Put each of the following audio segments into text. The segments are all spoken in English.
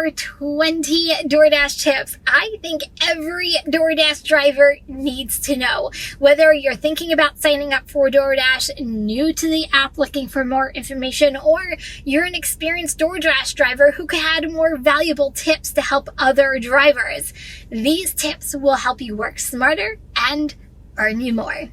are 20 DoorDash tips I think every DoorDash driver needs to know. Whether you're thinking about signing up for DoorDash, new to the app looking for more information, or you're an experienced DoorDash driver who could add more valuable tips to help other drivers. These tips will help you work smarter and earn you more.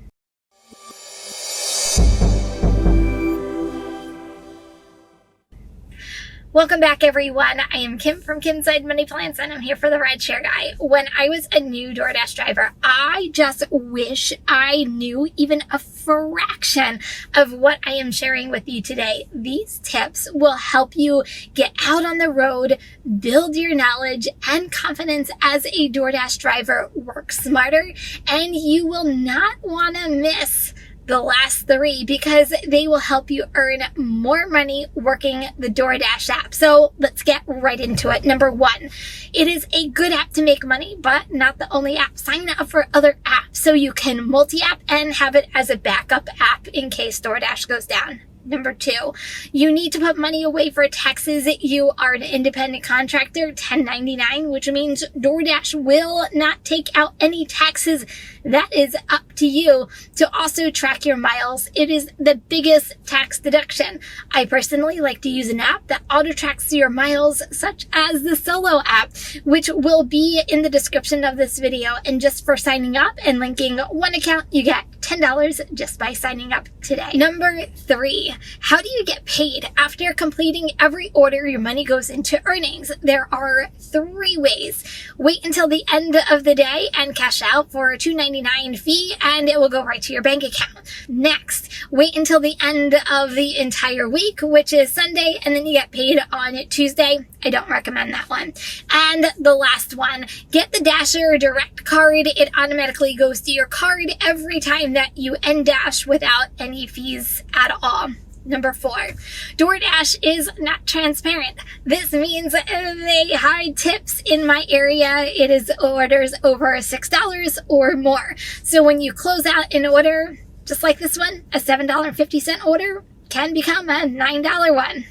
Welcome back, everyone. I am Kim from Kim's Side Money Plans, and I'm here for the RideShare Guy. When I was a new DoorDash driver, I just wish I knew even a fraction of what I am sharing with you today. These tips will help you get out on the road, build your knowledge and confidence as a DoorDash driver, work smarter, and you will not want to miss the last three because they will help you earn more money working the DoorDash app. So let's get right into it. Number one, it is a good app to make money, but not the only app. Sign up for other apps so you can multi-app and have it as a backup app in case DoorDash goes down. Number two, you need to put money away for taxes. You are an independent contractor, 1099, which means DoorDash will not take out any taxes. That is up to you to also track your miles. It is the biggest tax deduction. I personally like to use an app that auto tracks your miles, such as the Solo app, which will be in the description of this video. And just for signing up and linking one account, you get $10 just by signing up today. Number three, how do you get paid? After completing every order, your money goes into earnings. There are three ways. Wait until the end of the day and cash out for a $2.99 fee, and it will go right to your bank account. Next, wait until the end of the entire week, which is Sunday, and then you get paid on Tuesday. I don't recommend that one. And the last one, get the Dasher Direct card. It automatically goes to your card every time that you end Dash without any fees at all. Number four, DoorDash is not transparent. This means they hide tips in my area. It is orders over $6 or more. So when you close out an order, just like this one, a $7.50 order can become a $9 one.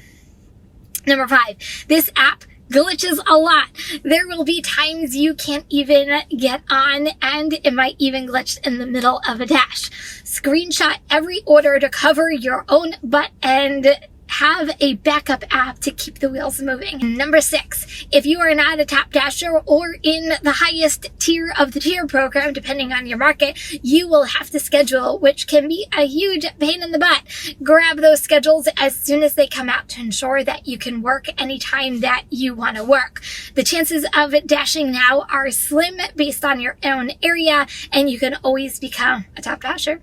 Number five, this app glitches a lot. There will be times you can't even get on, and it might even glitch in the middle of a dash. Screenshot every order to cover your own butt and have a backup app to keep the wheels moving. Number six, if you are not a top dasher or in the highest tier of the tier program, depending on your market, you will have to schedule, which can be a huge pain in the butt. Grab those schedules as soon as they come out to ensure that you can work anytime that you want to work. The chances of dashing now are slim based on your own area, and you can always become a top dasher.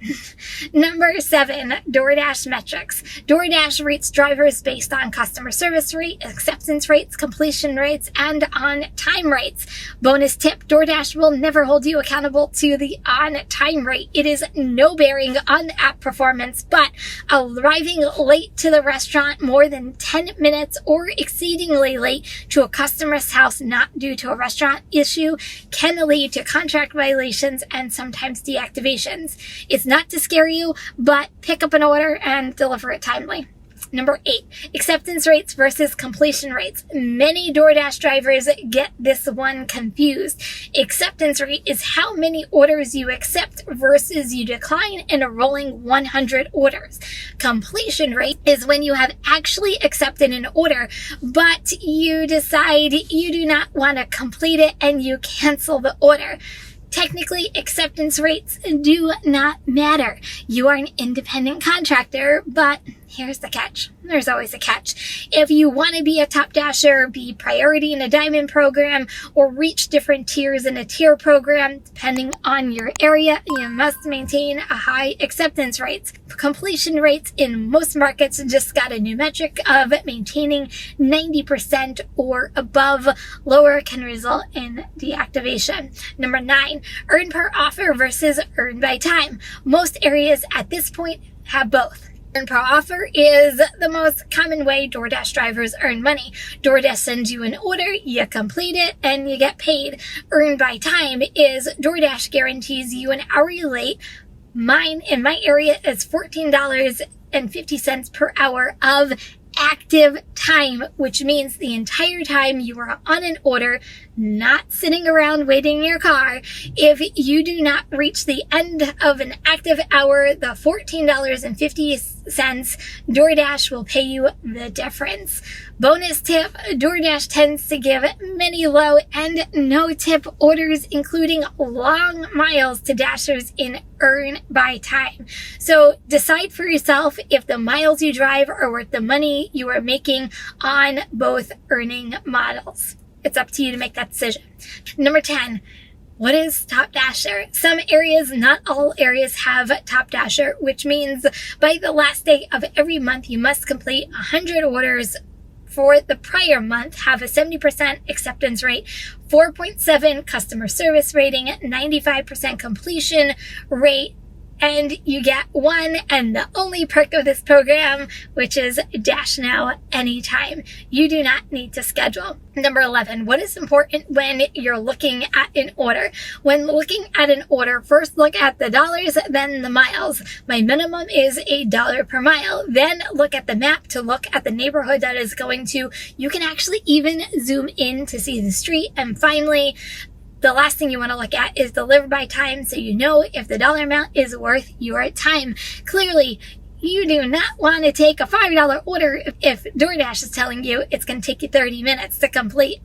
Number seven, DoorDash Metrics. DoorDash rates drivers based on customer service rate, acceptance rates, completion rates, and on-time rates. Bonus tip, DoorDash will never hold you accountable to the on-time rate. It is no bearing on app performance, but arriving late to the restaurant more than 10 minutes or exceedingly late to a customer's house not due to a restaurant issue can lead to contract violations and sometimes deactivations. It's not to scare you, but pick up an order and deliver it timely. Number eight, acceptance rates versus completion rates. Many DoorDash drivers get this one confused. Acceptance rate is how many orders you accept versus you decline in a rolling 100 orders. Completion rate is when you have actually accepted an order, but you decide you do not want to complete it and you cancel the order. Technically, acceptance rates do not matter. You are an independent contractor, but here's the catch. There's always a catch. If you want to be a top dasher, be priority in a diamond program, or reach different tiers in a tier program, depending on your area, you must maintain a high acceptance rates. Completion rates in most markets just got a new metric of maintaining 90% or above. Lower can result in deactivation. Number nine, earn per offer versus earn by time. Most areas at this point have both. Earn per offer is the most common way DoorDash drivers earn money. DoorDash sends you an order, you complete it, and you get paid. Earn by time is DoorDash guarantees you an hourly rate. Mine in my area is $14.50 per hour of active time, which means the entire time you are on an order, not sitting around waiting in your car. If you do not reach the end of an active hour, the $14.50 DoorDash will pay you the difference. Bonus tip, DoorDash tends to give many low and no tip orders, including long miles to dashers in earn by time. So decide for yourself if the miles you drive are worth the money you are making on both earning models. It's up to you to make that decision. Number 10. What is Top Dasher? Some areas, not all areas, have Top Dasher, which means by the last day of every month, you must complete 100 orders for the prior month, have a 70% acceptance rate, 4.7 customer service rating, 95% completion rate, and you get one and the only perk of this program, which is Dash Now anytime. You do not need to schedule. Number 11, what is important when you're looking at an order? When looking at an order, first look at the dollars, then the miles. My minimum is $1 per mile. Then look at the map to look at the neighborhood that is going to. You can actually even zoom in to see the street. And finally, the last thing you want to look at is delivered by time, so you know if the dollar amount is worth your time. Clearly, you do not want to take a $5 order if DoorDash is telling you it's going to take you 30 minutes to complete.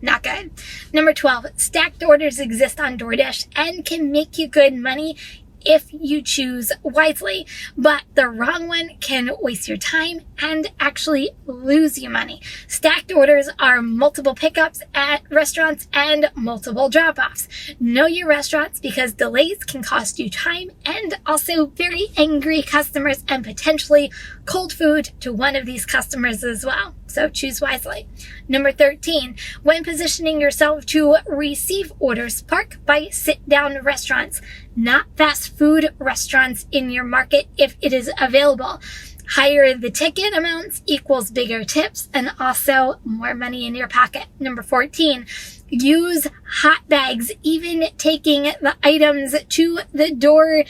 Not good. Number 12, stacked orders exist on DoorDash and can make you good money if you choose wisely, but the wrong one can waste your time and actually lose you money. Stacked orders are multiple pickups at restaurants and multiple drop-offs. Know your restaurants because delays can cost you time and also very angry customers and potentially cold food to one of these customers as well. So choose wisely. Number 13, when positioning yourself to receive orders, park by sit-down restaurants, not fast food restaurants in your market if it is available. Higher the ticket amounts equals bigger tips and also more money in your pocket. Number 14, use hot bags, even taking the items to the door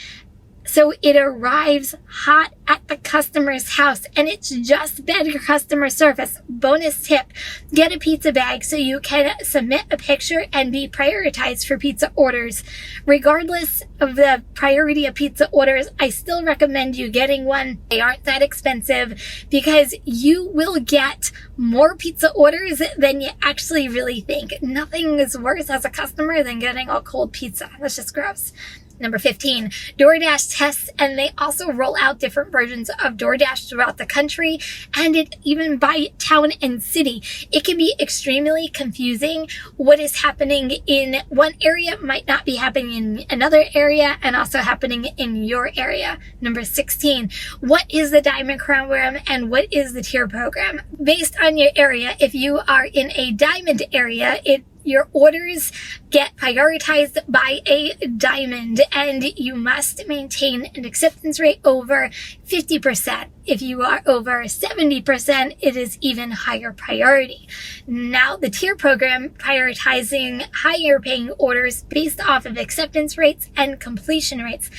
so it arrives hot at the customer's house, and it's just better customer service. Bonus tip, get a pizza bag so you can submit a picture and be prioritized for pizza orders. Regardless of the priority of pizza orders, I still recommend you getting one. They aren't that expensive because you will get more pizza orders than you actually really think. Nothing is worse as a customer than getting a cold pizza. That's just gross. Number 15, DoorDash Tests, and they also roll out different versions of DoorDash throughout the country and even by town and city. It can be extremely confusing. What is happening in one area might not be happening in another area and also happening in your area. Number 16, what is the Diamond program and what is the Tier program? Based on your area, if you are in a Diamond area, your orders get prioritized by a diamond and you must maintain an acceptance rate over 50%. If you are over 70%, it is even higher priority. Now, the tier program prioritizing higher paying orders based off of acceptance rates and completion rates.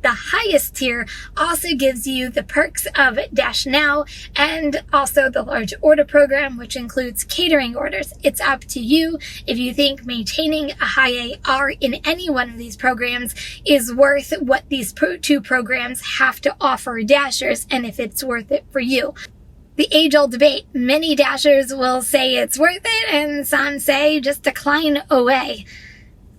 The highest tier also gives you the perks of Dash Now and also the large order program, which includes catering orders. It's up to you if you think maintaining a high AR in any one of these programs is worth what these two programs have to offer Dashers and if it's worth it for you. The age-old debate, many Dashers will say it's worth it and some say just decline away.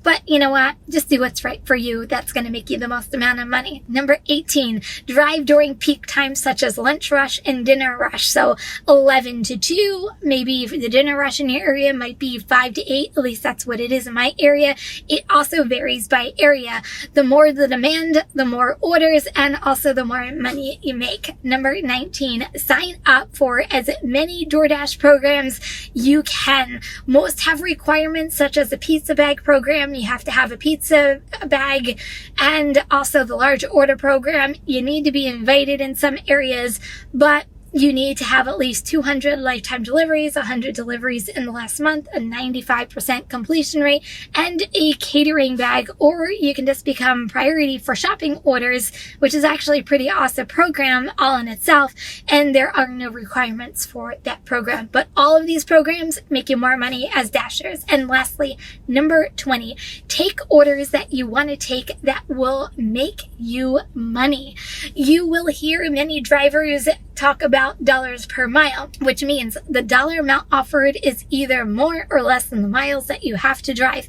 But you know what? Just do what's right for you. That's going to make you the most amount of money. Number 18, drive during peak times such as lunch rush and dinner rush. So 11 to 2, maybe the dinner rush in your area might be 5 to 8. At least that's what it is in my area. It also varies by area. The more the demand, the more orders, and also the more money you make. Number 19, sign up for as many DoorDash programs you can. Most have requirements such as the pizza bag program. You have to have a pizza bag and also the large order program. You need to be invited in some areas, but You need to have at least 200 lifetime deliveries, 100 deliveries in the last month, a 95% completion rate, and a catering bag, or you can just become priority for shopping orders, which is actually a pretty awesome program all in itself, and there are no requirements for that program. But all of these programs make you more money as Dashers. And lastly, number 20, take orders that you want to take that will make you money. You will hear many drivers talk about dollars per mile, which means the dollar amount offered is either more or less than the miles that you have to drive.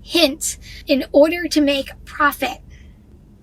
Hint, in order to make profit,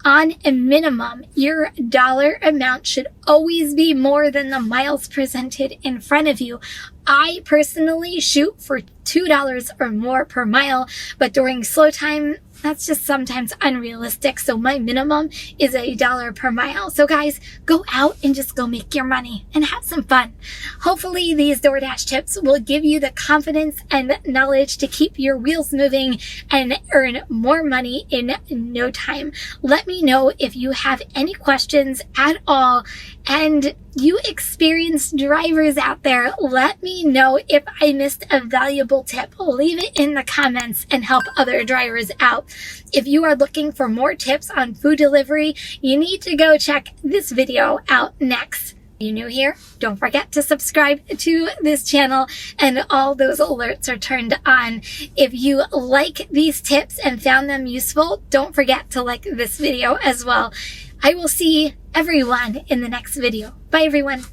on a minimum, your dollar amount should always be more than the miles presented in front of you. I personally shoot for $2 or more per mile, but during slow time, that's just sometimes unrealistic. So my minimum is $1 per mile. So guys, go out and just go make your money and have some fun. Hopefully these DoorDash tips will give you the confidence and knowledge to keep your wheels moving and earn more money in no time. Let me know if you have any questions at all and you experienced drivers out there. Let me know if I missed a valuable tip. Leave it in the comments and help other drivers out. If you are looking for more tips on food delivery, you need to go check this video out next. If you're new here, don't forget to subscribe to this channel and all those alerts are turned on. If you like these tips and found them useful, don't forget to like this video as well. I will see everyone in the next video. Bye everyone.